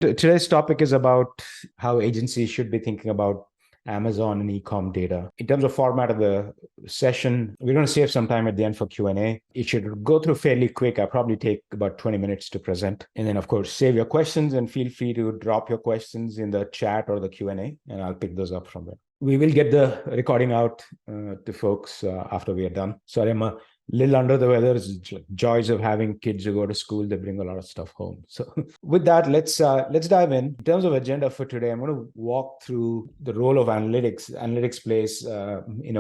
Today's topic is about how agencies should be thinking about Amazon and e-com data. In terms of format of the session, we're going to save some time at the end for Q&A. It should go through fairly quick. I'll probably take about 20 minutes to present. And then, of course, save your questions and feel free to drop your questions in the chat or the Q&A, and I'll pick those up from there. We will get the recording out to folks after we are done. Sorry, I'm a little under the weather. It's joys of having kids who go to school. They bring a lot of stuff home. So with that, let's dive in. In terms of agenda for today, I'm going to walk through the role of analytics. Analytics plays,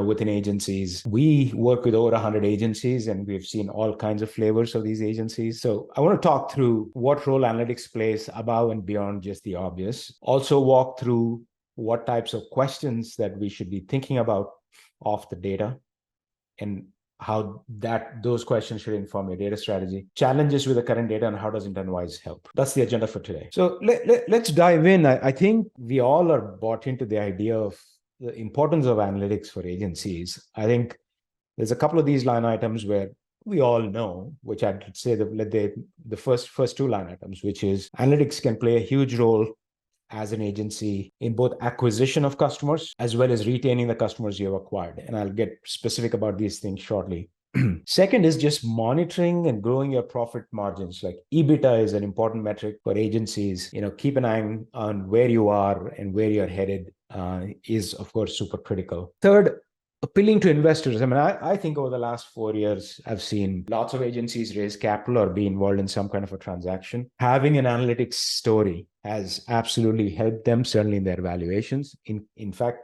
within agencies. We work with over 100 agencies, and we've seen all kinds of flavors of these agencies. So I want to talk through what role analytics plays above and beyond just the obvious. Also walk through what types of questions that we should be thinking about off the data, and how those questions should inform your data strategy, challenges with the current data, and how does Intentwise help. That's the agenda for today. So let's dive in. I think we all are bought into the idea of the importance of analytics for agencies. I think there's a couple of these line items where we all know, which I'd say the first two line items, which is analytics can play a huge role as an agency in both acquisition of customers as well as retaining the customers you have acquired. And I'll get specific about these things shortly. Second is just monitoring and growing your profit margins. Like EBITDA is an important metric for agencies. Keep an eye on where you are and where you're headed is, of course, super critical. Third, appealing to investors. I think over the last 4 years, I've seen lots of agencies raise capital or be involved in some kind of a transaction. Having an analytics story has absolutely helped them, certainly in their valuations. In fact,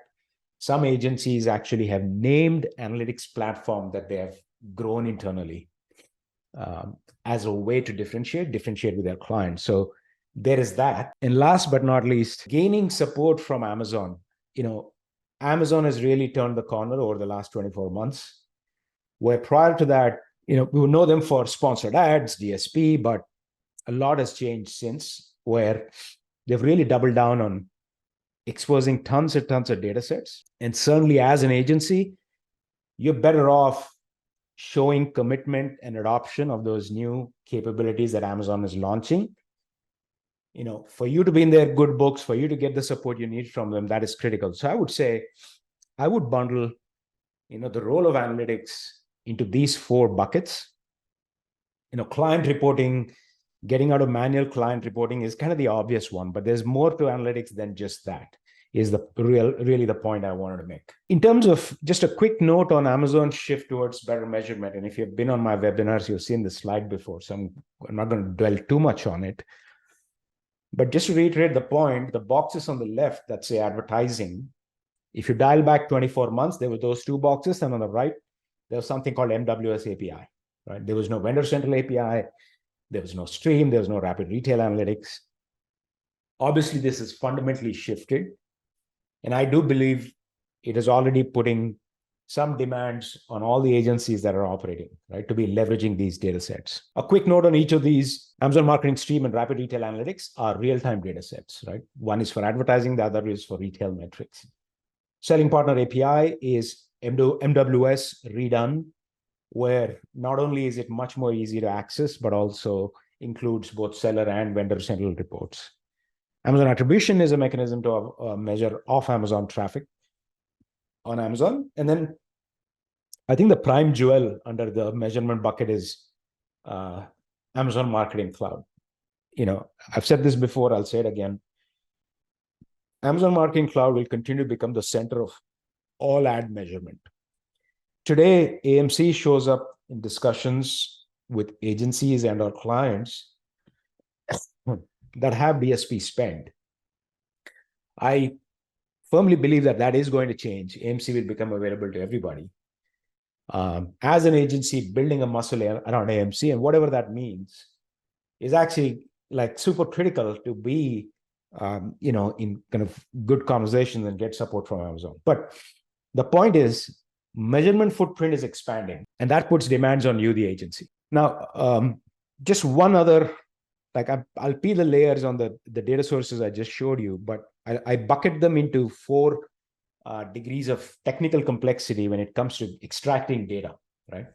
some agencies actually have named analytics platform that they have grown internally as a way to differentiate with their clients. So there is that. And last but not least, gaining support from Amazon. Amazon has really turned the corner over the last 24 months, where prior to that, we would know them for sponsored ads, DSP, but a lot has changed since, where they've really doubled down on exposing tons and tons of data sets. And certainly as an agency, you're better off showing commitment and adoption of those new capabilities that Amazon is launching. For you to be in their good books, for you to get the support you need from them, that is critical. So I would say, I would bundle, the role of analytics into these 4 buckets. Client reporting, getting out of manual client reporting is kind of the obvious one, but there's more to analytics than just that, is really the point I wanted to make. In terms of just a quick note on Amazon's shift towards better measurement, and if you've been on my webinars, you've seen this slide before, so I'm not going to dwell too much on it. But just to reiterate the point, the boxes on the left that say advertising, if you dial back 24 months, there were those 2 boxes, and on the right, there was something called MWS API, right? There was no vendor central API, there was no stream, there was no rapid retail analytics. Obviously, this is fundamentally shifted, and I do believe it is already putting some demands on all the agencies that are operating, right, to be leveraging these data sets. A quick note on each of these: Amazon Marketing Stream and Rapid Retail Analytics are real-time data sets, right? One is for advertising, the other is for retail metrics. Selling Partner API is MWS redone, where not only is it much more easy to access, but also includes both seller and vendor central reports. Amazon Attribution is a mechanism to measure off-Amazon traffic on Amazon. And then I think the prime jewel under the measurement bucket is Amazon Marketing Cloud. I've said this before, I'll say it again. Amazon Marketing Cloud will continue to become the center of all ad measurement. Today, AMC shows up in discussions with agencies and our clients that have DSP spend. I firmly believe that is going to change. AMC will become available to everybody. As an agency, building a muscle around AMC, and whatever that means, is actually like super critical to be, in kind of good conversations and get support from Amazon. But the point is, measurement footprint is expanding, and that puts demands on you, the agency. Now, just one other, I'll peel the layers on the data sources I just showed you, but I bucket them into 4 degrees of technical complexity when it comes to extracting data, right?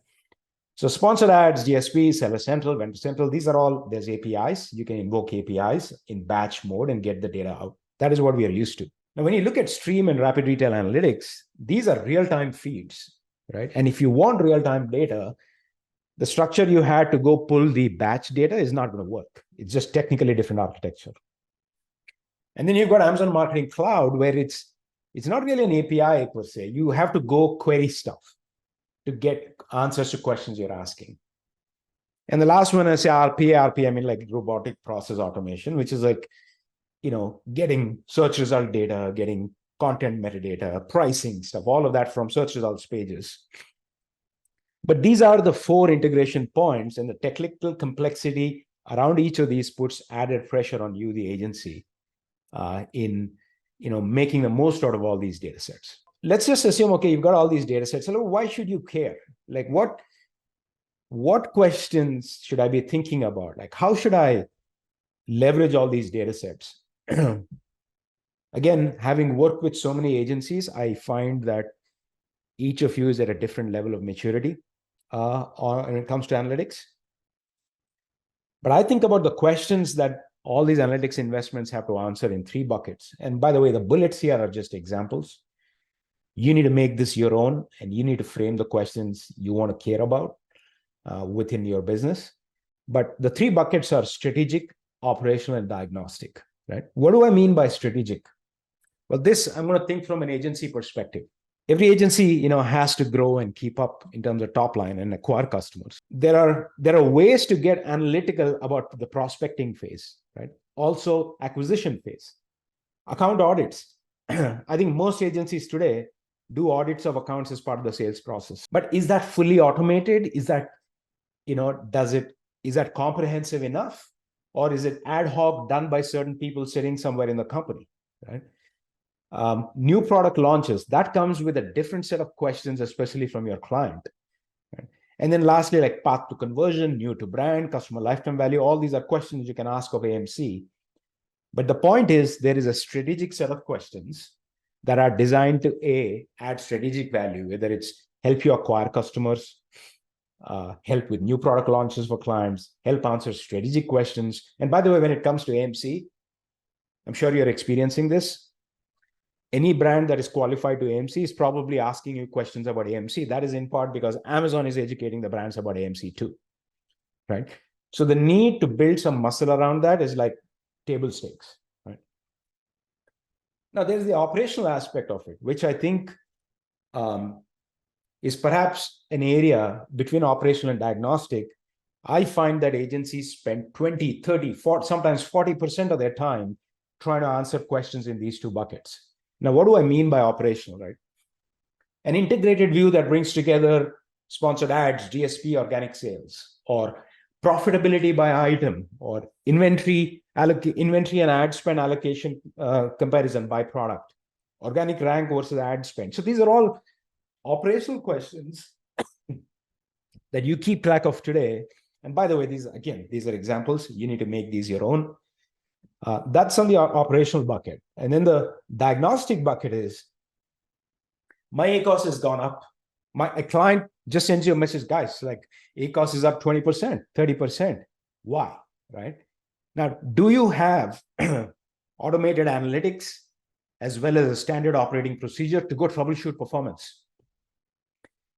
So sponsored ads, DSP, Seller Central, Vendor Central, these are all, there's APIs. You can invoke APIs in batch mode and get the data out. That is what we are used to. Now, when you look at Stream and Rapid Retail Analytics, these are real-time feeds, right? And if you want real-time data, the structure you had to go pull the batch data is not going to work. It's just technically different architecture. And then you've got Amazon Marketing Cloud, where it's not really an API per se. You have to go query stuff to get answers to questions you're asking. And the last one is RPA, I mean like robotic process automation, which is like, getting search result data, getting content metadata, pricing stuff, all of that from search results pages. But these are the 4 integration points, and the technical complexity around each of these puts added pressure on you, the agency, in making the most out of all these data sets. Let's just assume, okay, you've got all these data sets. So why should you care? Like what questions should I be thinking about? Like, how should I leverage all these data sets? Again, having worked with so many agencies, I find that each of you is at a different level of maturity when it comes to analytics. But I think about the questions that all these analytics investments have to answer in 3 buckets. And by the way, the bullets here are just examples. You need to make this your own, and you need to frame the questions you want to care about within your business. But the 3 buckets are strategic, operational, and diagnostic, right? What do I mean by strategic? Well, this I'm going to think from an agency perspective. Every agency, has to grow and keep up in terms of top line and acquire customers. There are ways to get analytical about the prospecting phase, right? Also, acquisition phase, account audits. I think most agencies today do audits of accounts as part of the sales process. But is that fully automated? Is that, is that comprehensive enough? Or is it ad hoc done by certain people sitting somewhere in the company, right? New product launches, that comes with a different set of questions, especially from your client. Right? And then lastly, like path to conversion, new to brand, customer lifetime value, all these are questions you can ask of AMC. But the point is, there is a strategic set of questions that are designed to add strategic value, whether it's help you acquire customers, help with new product launches for clients, help answer strategic questions. And by the way, when it comes to AMC, I'm sure you're experiencing this. Any brand that is qualified to AMC is probably asking you questions about AMC. That is in part because Amazon is educating the brands about AMC too, right? So the need to build some muscle around that is like table stakes, right? Now, there's the operational aspect of it, which I think is perhaps an area between operational and diagnostic. I find that agencies spend 20, 30, 40, sometimes 40% of their time trying to answer questions in these 2 buckets. Now, what do I mean by operational, right? An integrated view that brings together sponsored ads, DSP, organic sales, or profitability by item, or inventory and ad spend allocation comparison by product, organic rank versus ad spend. So these are all operational questions that you keep track of today. And by the way, these are examples. You need to make these your own. That's on the operational bucket. And then the diagnostic bucket is, my ACOS has gone up. A client just sends you a message, guys, like ACOS is up 20%, 30%. Why, right? Now, do you have automated analytics as well as a standard operating procedure to go troubleshoot performance?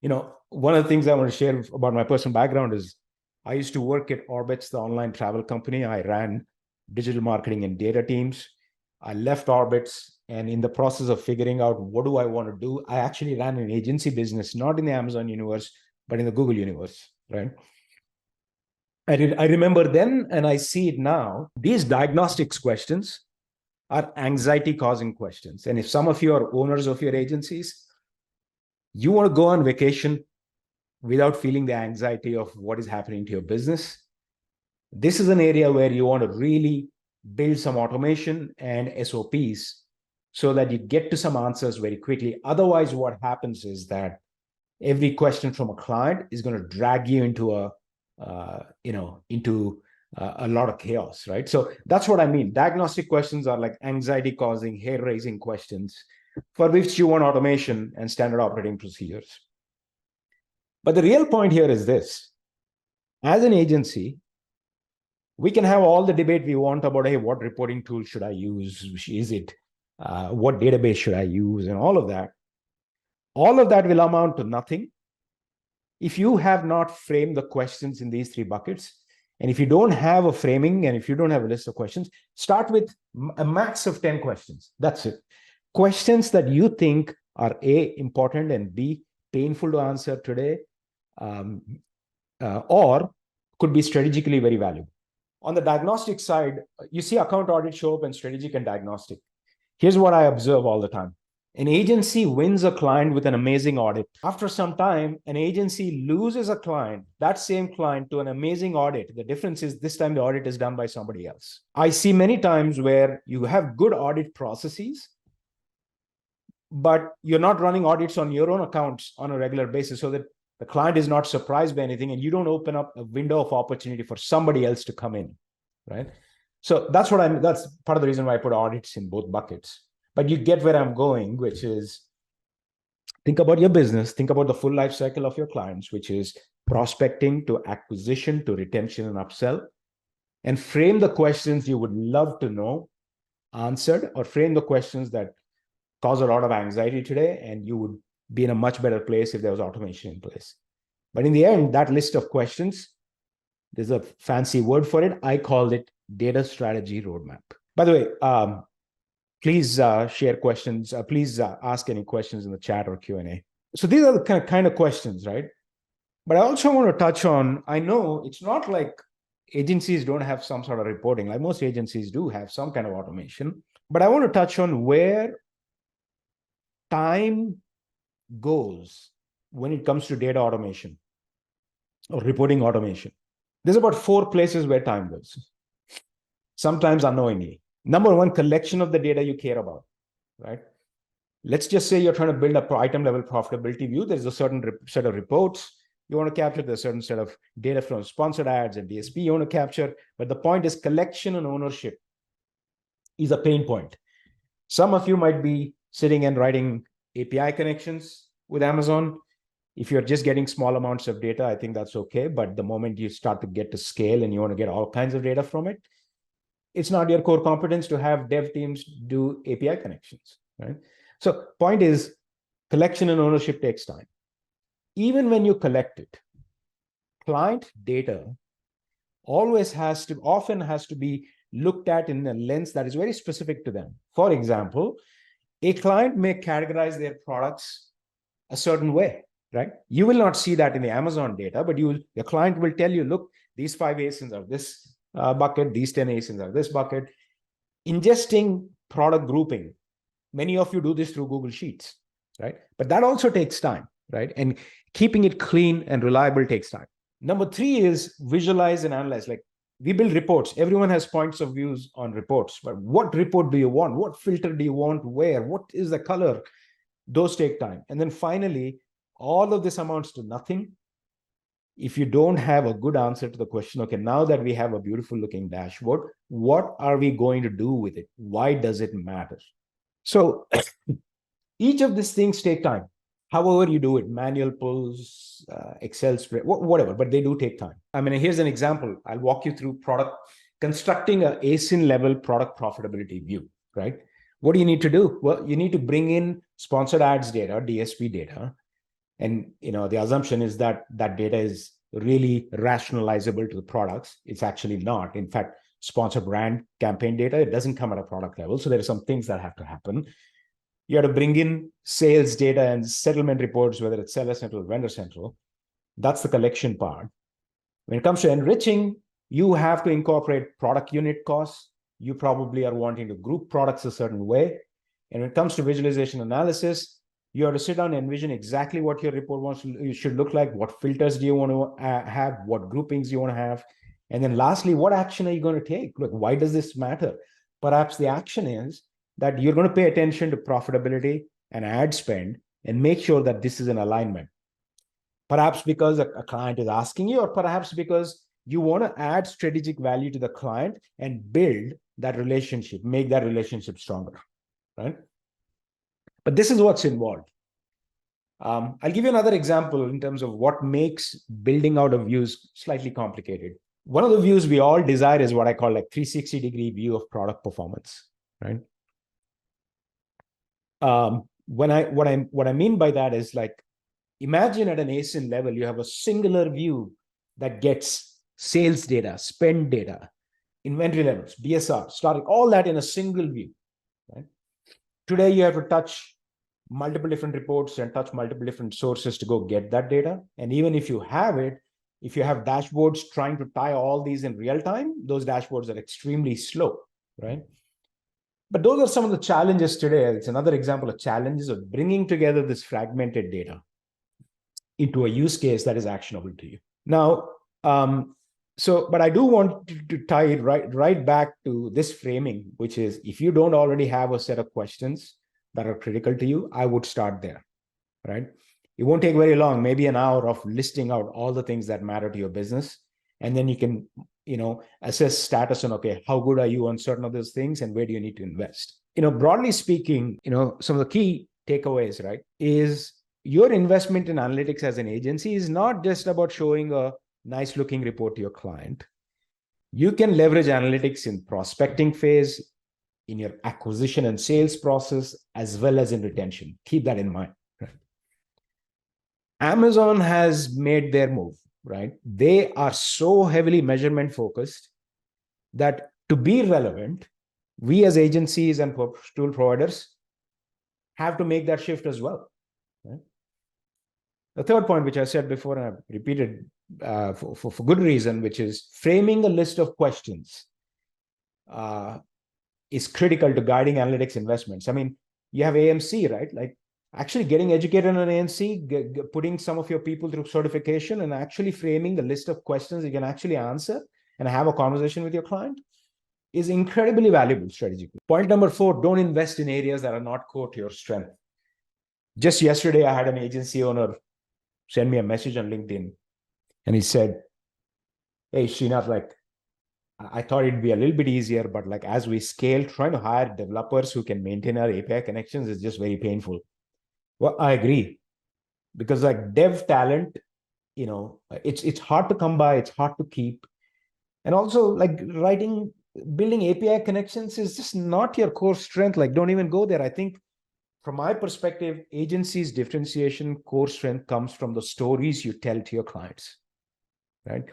One of the things I want to share about my personal background is I used to work at Orbitz, the online travel company. I ran digital marketing and data teams. I left Orbitz, and in the process of figuring out what do I want to do, I actually ran an agency business, not in the Amazon universe, but in the Google universe, right? I remember then, and I see it now, these diagnostics questions are anxiety-causing questions. And if some of you are owners of your agencies, you want to go on vacation without feeling the anxiety of what is happening to your business, this is an area where you want to really build some automation and SOPs so that you get to some answers very quickly. Otherwise, what happens is that every question from a client is going to drag you into a lot of chaos, right? So that's what I mean. Diagnostic questions are like anxiety-causing, hair-raising questions for which you want automation and standard operating procedures. But the real point here is this. As an agency, we can have all the debate we want about, hey, what reporting tool should I use? Is it, what database should I use? And all of that. All of that will amount to nothing if you have not framed the questions in these three buckets. And if you don't have a framing and if you don't have a list of questions, start with a max of 10 questions. That's it. Questions that you think are A, important, and B, painful to answer today, or could be strategically very valuable. On the diagnostic side, you see account audit show up in strategic and diagnostic. Here's what I observe all the time. An agency wins a client with an amazing audit. After some time, an agency loses a client, that same client, to an amazing audit. The difference is this time the audit is done by somebody else. I see many times where you have good audit processes, but you're not running audits on your own accounts on a regular basis so that the client is not surprised by anything and you don't open up a window of opportunity for somebody else to come in, right? So that's part of the reason why I put audits in both buckets. But you get where I'm going, which is think about your business, think about the full life cycle of your clients, which is prospecting to acquisition to retention and upsell, and frame the questions you would love to know answered, or frame the questions that cause a lot of anxiety today, and you would be in a much better place if there was automation in place. But in the end, that list of questions, there's a fancy word for it. I called it data strategy roadmap. By the way, please share questions. Please ask any questions in the chat or Q&A. So these are the kind of questions, right? But I also want to touch on, I know it's not like agencies don't have some sort of reporting. Like most agencies do have some kind of automation. But I want to touch on where time goes when it comes to data automation or reporting automation. There's about 4 places where time goes, sometimes unknowingly. Number one, collection of the data you care about, right? Let's just say you're trying to build a item level profitability view. There's a certain set of reports you want to capture. There's a certain set of data from sponsored ads and DSP you want to capture. But the point is collection and ownership is a pain point. Some of you might be sitting and writing API connections with Amazon. If you're just getting small amounts of data, I think that's okay. But the moment you start to get to scale and you want to get all kinds of data from it, it's not your core competence to have dev teams do API connections, right? So point is, collection and ownership takes time. Even when you collect it, client data often has to be looked at in a lens that is very specific to them. For example, a client may categorize their products a certain way, right? You will not see that in the Amazon data, but your client will tell you, look, these 5 ASINs are this bucket, these 10 ASINs are this bucket. Ingesting product grouping, many of you do this through Google Sheets, right? But that also takes time, right? And keeping it clean and reliable takes time. Number 3 is visualize and analyze. Like we build reports. Everyone has points of views on reports, but what report do you want? What filter do you want? Where? What is the color? Those take time. And then finally, all of this amounts to nothing if you don't have a good answer to the question, okay, now that we have a beautiful looking dashboard, what are we going to do with it? Why does it matter? So each of these things take time. However you do it, manual pulls, Excel spread, whatever, but they do take time. I mean, here's an example. I'll walk you through constructing an ASIN level product profitability view, right? What do you need to do? Well, you need to bring in sponsored ads data, DSP data. And the assumption is that that data is really rationalizable to the products. It's actually not. In fact, sponsored brand campaign data, it doesn't come at a product level. So there are some things that have to happen. You have to bring in sales data and settlement reports, whether it's Seller Central or Vendor Central. That's the collection part. When it comes to enriching, you have to incorporate product unit costs. You probably are wanting to group products a certain way. And when it comes to visualization analysis, you have to sit down and envision exactly what your report should look like. What filters do you want to have? What groupings you want to have? And then lastly, what action are you going to take? Look, why does this matter? Perhaps the action is that you're going to pay attention to profitability and ad spend and make sure that this is in alignment. Perhaps because a client is asking you, or perhaps because you want to add strategic value to the client and build that relationship, make that relationship stronger, right? But this is what's involved. I'll give you another example in terms of what makes building out of views slightly complicated. One of the views we all desire is what I call like 360-degree view of product performance, right? What I mean by that is like, imagine at an ASIN level, you have a singular view that gets sales data, spend data, inventory levels, BSR, starting all that in a single view, right? Today, you have to touch multiple different reports and touch multiple different sources to go get that data. And even if you have it, if you have dashboards trying to tie all these in real time, those dashboards are extremely slow, right? But those are some of the challenges today. It's another example of challenges of bringing together this fragmented data into a use case that is actionable to you. Now, but I do want to tie it right back to this framing, which is if you don't already have a set of questions that are critical to you, I would start there, right? It won't take very long, maybe an hour of listing out all the things that matter to your business. And then you can, assess status on, okay, how good are you on certain of those things and where do you need to invest? Broadly speaking, some of the key takeaways, right, is your investment in analytics as an agency is not just about showing a nice looking report to your client. You can leverage analytics in prospecting phase, in your acquisition and sales process, as well as in retention. Keep that in mind. Right? Amazon has made their move, right? They are so heavily measurement focused that to be relevant, we as agencies and tool providers have to make that shift as well. Right? The third point, which I said before, and I've repeated for good reason, which is framing a list of questions is critical to guiding analytics investments. I mean, you have AMC, right? Like actually getting educated on AMC, putting some of your people through certification and actually framing the list of questions you can actually answer and have a conversation with your client is incredibly valuable strategically. Point number 4, don't invest in areas that are not core to your strength. Just yesterday, I had an agency owner send me a message on LinkedIn and he said, hey, Srinath, like, I thought it'd be a little bit easier, but like as we scale, trying to hire developers who can maintain our API connections is just very painful. Well, I agree, because like dev talent, it's hard to come by, it's hard to keep. And also like building API connections is just not your core strength. Like don't even go there. I think from my perspective, agencies' differentiation core strength comes from the stories you tell to your clients, right?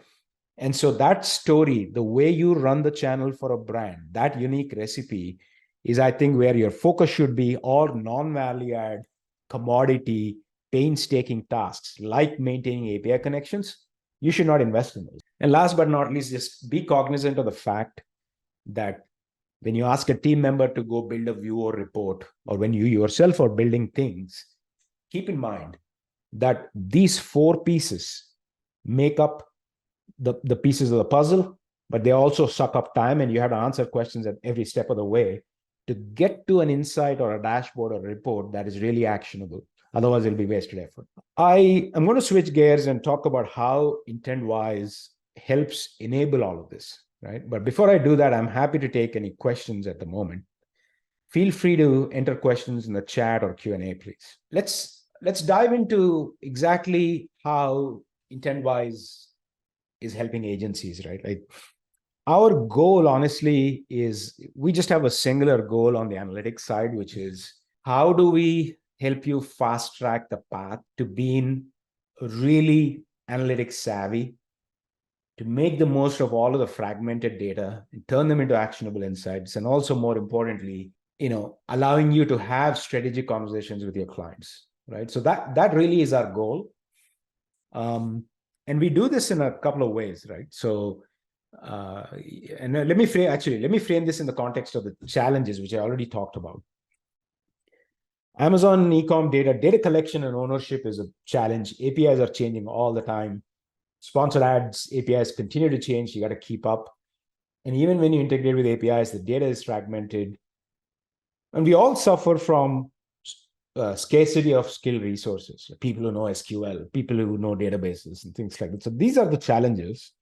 And so that story, the way you run the channel for a brand, that unique recipe is, I think, where your focus should be. All non-value add, commodity, painstaking tasks like maintaining API connections, you should not invest in those. And last but not least, just be cognizant of the fact that when you ask a team member to go build a view or report, or when you yourself are building things, keep in mind that these 4 pieces make up the pieces of the puzzle, but they also suck up time, and you have to answer questions at every step of the way to get to an insight or a dashboard or a report that is really actionable. Otherwise, it'll be wasted effort. I am going to switch gears and talk about how Intentwise helps enable all of this, right? But before I do that, I'm happy to take any questions at the moment. Feel free to enter questions in the chat or Q&A, please. Let's dive into exactly how Intentwise is helping agencies, right? Like our goal, honestly, is we just have a singular goal on the analytics side, which is how do we help you fast track the path to being really analytics savvy, to make the most of all of the fragmented data and turn them into actionable insights, and also more importantly, allowing you to have strategic conversations with your clients, right? So that really is our goal. And we do this in a couple of ways, right? So, and let me frame this in the context of the challenges, which I already talked about. Amazon e-com data collection and ownership is a challenge. APIs are changing all the time. Sponsored ads, APIs continue to change. You got to keep up. And even when you integrate with APIs, the data is fragmented. And we all suffer from scarcity of skilled resources, people who know SQL, people who know databases and things like that. So these are the challenges.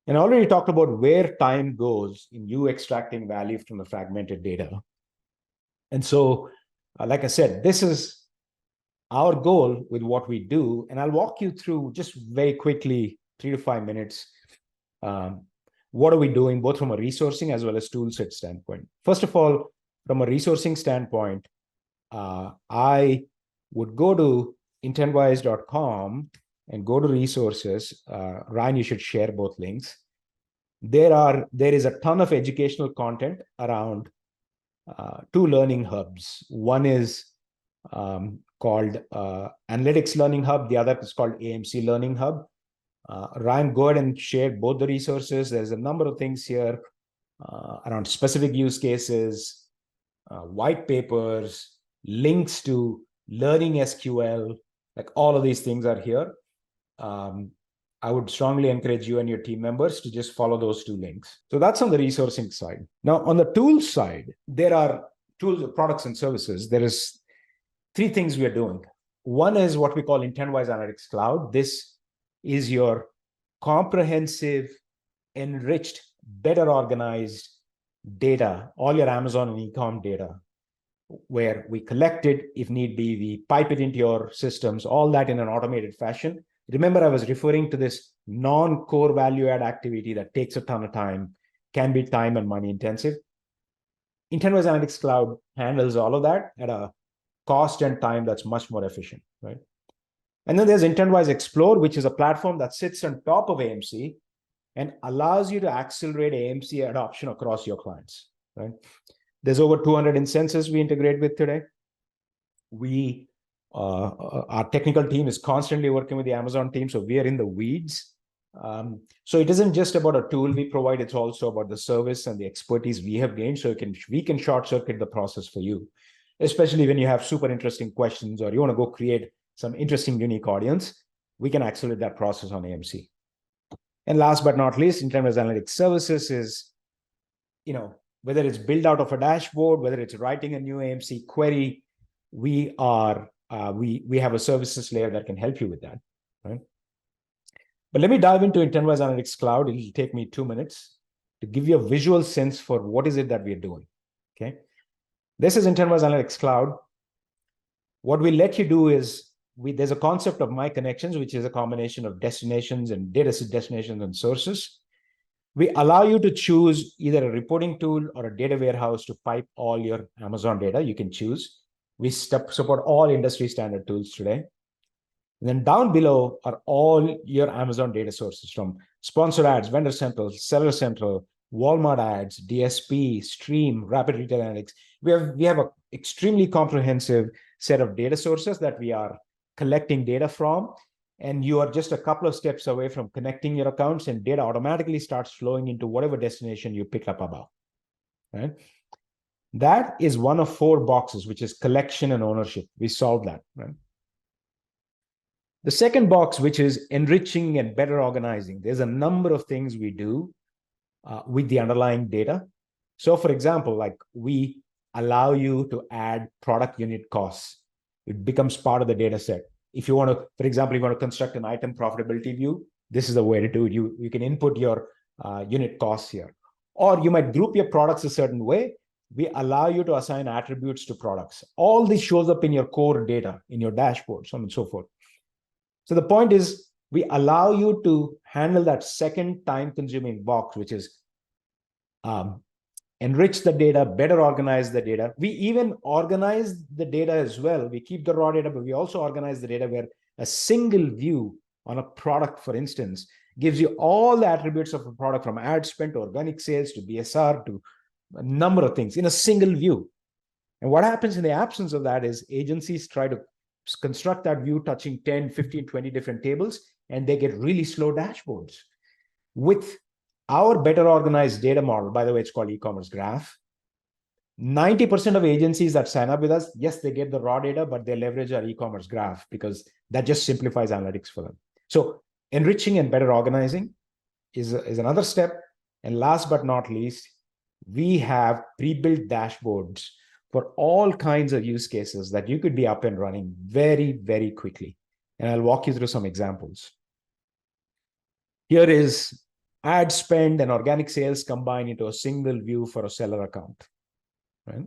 And I already talked about where time goes in you extracting value from the fragmented data. And so, like I said, this is our goal with what we do, and I'll walk you through just very quickly, 3 to 5 minutes. What are we doing, both from a resourcing as well as tool set standpoint? First of all, from a resourcing standpoint, I would go to intentwise.com and go to resources. Ryan, you should share both links. There is a ton of educational content around two learning hubs. One is called Analytics Learning Hub. The other is called AMC Learning Hub. Ryan, go ahead and share both the resources. There's a number of things here around specific use cases, white papers, links to learning SQL, like all of these things are here. I would strongly encourage you and your team members to just follow those two links. So that's on the resourcing side. Now, on the tools side, there are tools, products, and services. There is three things we are doing. One is what we call Intentwise Analytics Cloud. This is your comprehensive, enriched, better organized data, all your Amazon and e-com data, where we collect it, if need be, we pipe it into your systems, all that in an automated fashion. Remember, I was referring to this non-core value add activity that takes a ton of time, can be time and money intensive. Intentwise Analytics Cloud handles all of that at a cost and time that's much more efficient, right? And then there's Intentwise Explore, which is a platform that sits on top of AMC and allows you to accelerate AMC adoption across your clients, right? There's over 200 instances we integrate with today. Our technical team is constantly working with the Amazon team, so we are in the weeds. So it isn't just about a tool we provide, it's also about the service and the expertise we have gained, so we can short circuit the process for you, especially when you have super interesting questions or you want to go create some interesting, unique audience. We can accelerate that process on AMC. And last but not least, Intentwise Analytics Services is, whether it's built out of a dashboard, whether it's writing a new AMC query, we have a services layer that can help you with that, right? But let me dive into Intentwise Analytics Cloud. It'll take me 2 minutes to give you a visual sense for what is it that we're doing, okay? This is Intentwise Analytics Cloud. What we let you do is, there's a concept of My Connections, which is a combination of destinations and data destinations and sources. We allow you to choose either a reporting tool or a data warehouse to pipe all your Amazon data. You can choose. We support all industry standard tools today. And then down below are all your Amazon data sources, from sponsored ads, Vendor Central, Seller Central, Walmart ads, DSP, Stream, Rapid Retail Analytics. We have an extremely comprehensive set of data sources that we are collecting data from. And you are just a couple of steps away from connecting your accounts, and data automatically starts flowing into whatever destination you pick up above, right? That is one of 4 boxes, which is collection and ownership. We solved that, right? The second box, which is enriching and better organizing, there's a number of things we do with the underlying data. So for example, like we allow you to add product unit costs. It becomes part of the data set. If you want to, for example, you want to construct an item profitability view, this is the way to do it. You can input your unit costs here. Or you might group your products a certain way. We allow you to assign attributes to products. All this shows up in your core data, in your dashboard, so on and so forth. So the point is, we allow you to handle that second time-consuming box, which is enrich the data, better organize the data. We even organize the data as well. We keep the raw data, but we also organize the data where a single view on a product, for instance, gives you all the attributes of a product, from ad spend to organic sales to BSR to a number of things in a single view. And what happens in the absence of that is agencies try to construct that view touching 10, 15, 20 different tables, and they get really slow dashboards. With our better organized data model, by the way, it's called e-commerce graph, 90% of agencies that sign up with us, yes, they get the raw data, but they leverage our e-commerce graph because that just simplifies analytics for them. So enriching and better organizing is another step. And last but not least, we have pre-built dashboards for all kinds of use cases that you could be up and running very, very quickly. And I'll walk you through some examples. Here is ad spend and organic sales combined into a single view for a seller account, right?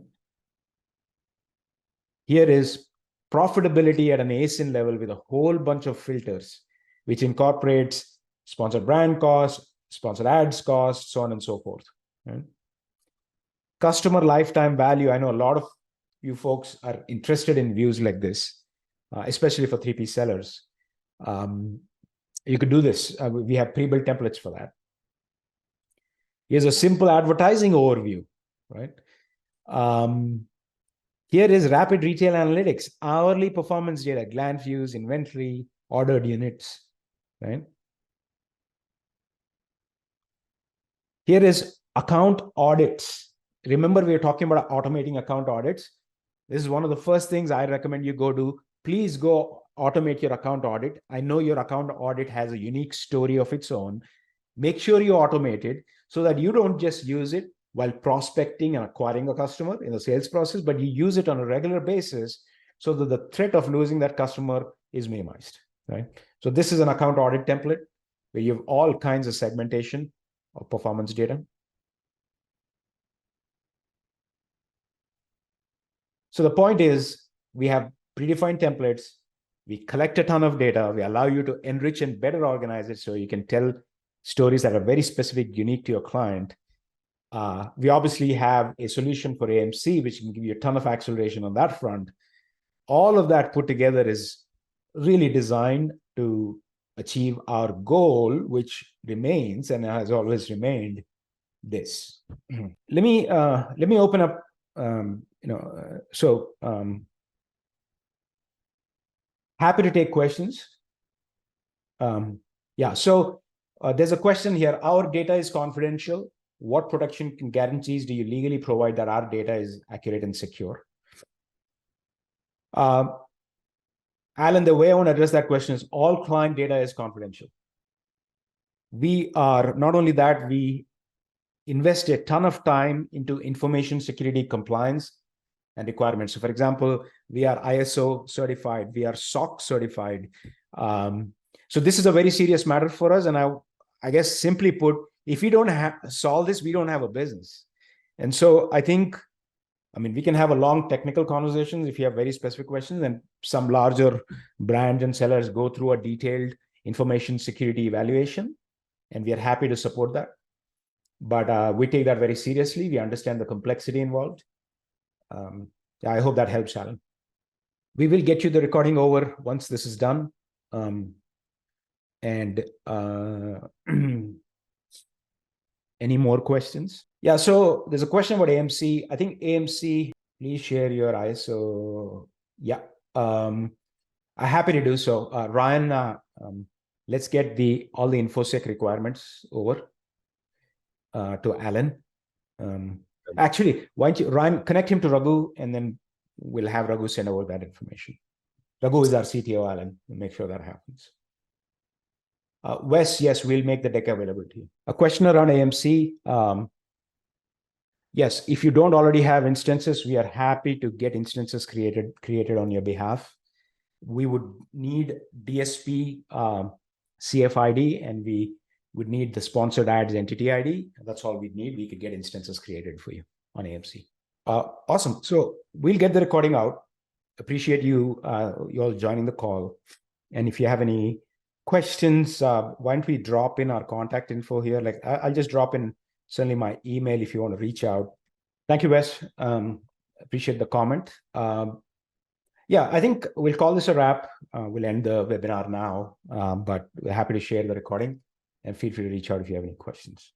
Here is profitability at an ASIN level with a whole bunch of filters, which incorporates sponsored brand costs, sponsored ads costs, so on and so forth. Right? Customer lifetime value. I know a lot of you folks are interested in views like this, especially for 3P sellers. You could do this. We have pre-built templates for that. Here's a simple advertising overview, right? Here is rapid retail analytics, hourly performance data, glance views, inventory, ordered units, right? Here is account audits. Remember, we were talking about automating account audits. This is one of the first things I recommend you go do. Please go automate your account audit. I know your account audit has a unique story of its own. Make sure you automate it so that you don't just use it while prospecting and acquiring a customer in the sales process, but you use it on a regular basis so that the threat of losing that customer is minimized, right? So this is an account audit template where you have all kinds of segmentation of performance data. So the point is, we have predefined templates. We collect a ton of data. We allow you to enrich and better organize it so you can tell stories that are very specific, unique to your client. We obviously have a solution for AMC, which can give you a ton of acceleration on that front. All of that put together is really designed to achieve our goal, which remains and has always remained this. Let me open up. Happy to take questions. Yeah. So there's a question here. Our data is confidential. What protection guarantees do you legally provide that our data is accurate and secure? Alan, the way I want to address that question is all client data is confidential. We are not only that, we invest a ton of time into information security compliance and requirements. So for example, we are ISO certified, we are SOC certified. So this is a very serious matter for us. And I guess simply put, if we don't solve this, we don't have a business. And so I think, we can have a long technical conversations if you have very specific questions, and some larger brands and sellers go through a detailed information security evaluation, and we are happy to support that. But we take that very seriously. We understand the complexity involved. I hope that helps, Alan. We will get you the recording over once this is done. Any more questions? Yeah, so there's a question about AMC. I think AMC, please share your ISO. Yeah, I'm happy to do so. Ryan, let's get all the InfoSec requirements over to Alan. Actually, why don't you, Ryan, connect him to Raghu, and then we'll have Raghu send over that information. Raghu is our CTO, Alan. We'll make sure that happens. Wes, yes, we'll make the deck available to you. A question around AMC. Yes, if you don't already have instances, we are happy to get instances created on your behalf. We would need DSP CFID, and we would need the sponsored ads entity ID. That's all we need. We could get instances created for you on AMC. Awesome. So we'll get the recording out. Appreciate you all joining the call. And if you have any questions, why don't we drop in our contact info here? Like I'll just drop in certainly my email if you want to reach out. Thank you, Wes. Appreciate the comment. Yeah, I think we'll call this a wrap. We'll end the webinar now, but we're happy to share the recording, and feel free to reach out if you have any questions.